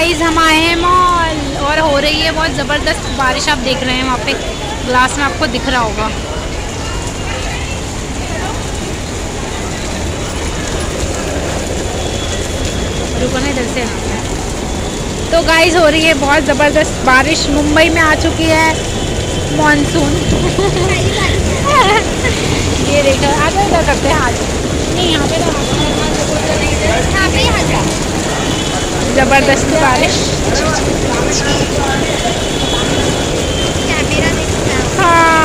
Guys हम आए हैं मॉल और हो रही है बहुत ज़बरदस्त बारिश। आप देख रहे हैं वहाँ पे ग्लास में आपको दिख रहा होगा। रुको ना इधर से। तो गाइस हो रही है बहुत ज़बरदस्त बारिश। मुंबई में आ चुकी है मॉनसून। ये देखो आगे इधर करते हैं आज नहीं यहाँ पे ज़बरदस्त बारिश। हाँ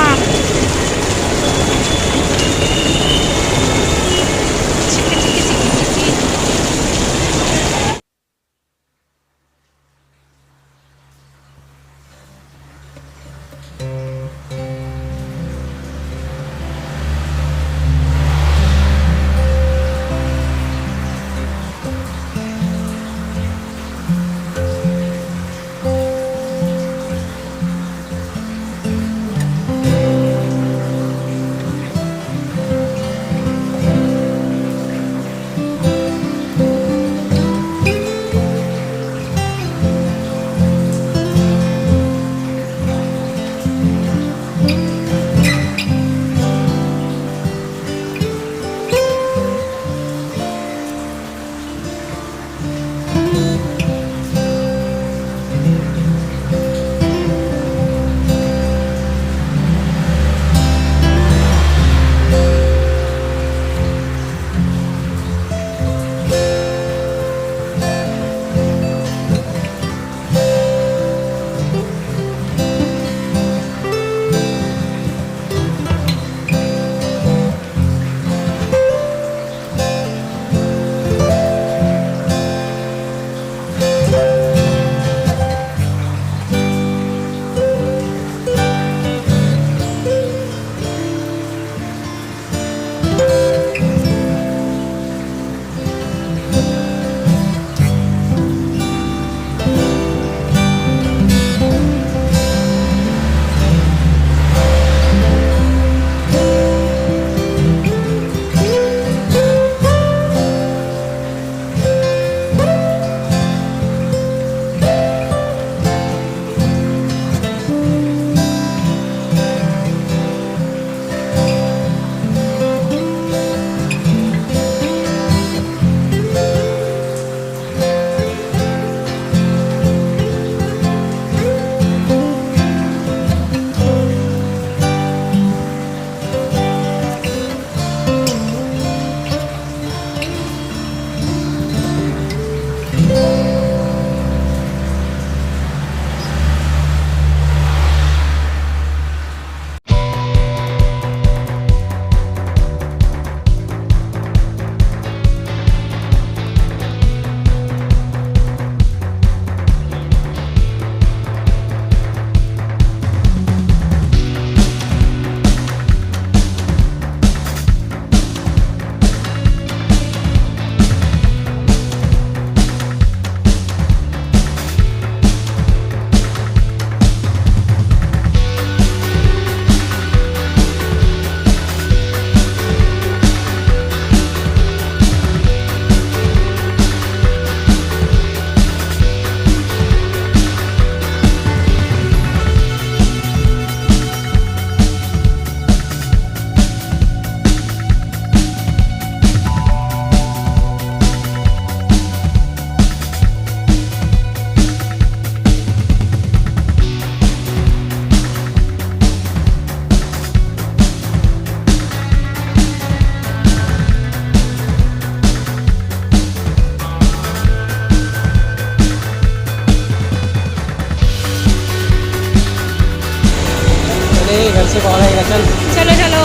घर से कॉल आएगा। चल चलो चलो।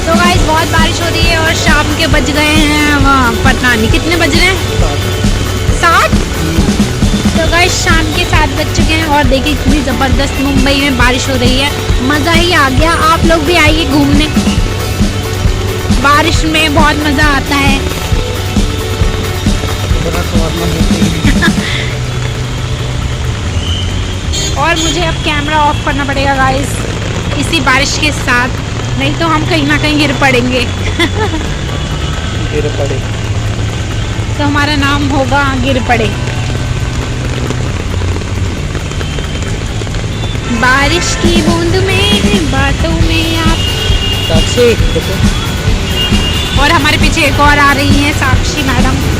तो गाइस बहुत बारिश हो रही है और शाम के बज गए हैं वहाँ पता नहीं कितने बज रहे हैं 7। तो गाइस शाम के 7 बज चुके हैं और देखिए इतनी ज़बरदस्त मुंबई में बारिश हो रही है। मज़ा ही आ गया। आप लोग भी आइए घूमने। बारिश में बहुत मज़ा आता है। और मुझे अब कैमरा ऑफ करना पड़ेगा गाइस इसी बारिश के साथ, नहीं तो हम कहीं ना कहीं गिर पड़ेंगे। गिर पड़े तो हमारा नाम होगा गिर पड़े। बारिश की बूंद में बातों में आप। साक्षी देखो। और हमारे पीछे एक और आ रही है, साक्षी मैडम।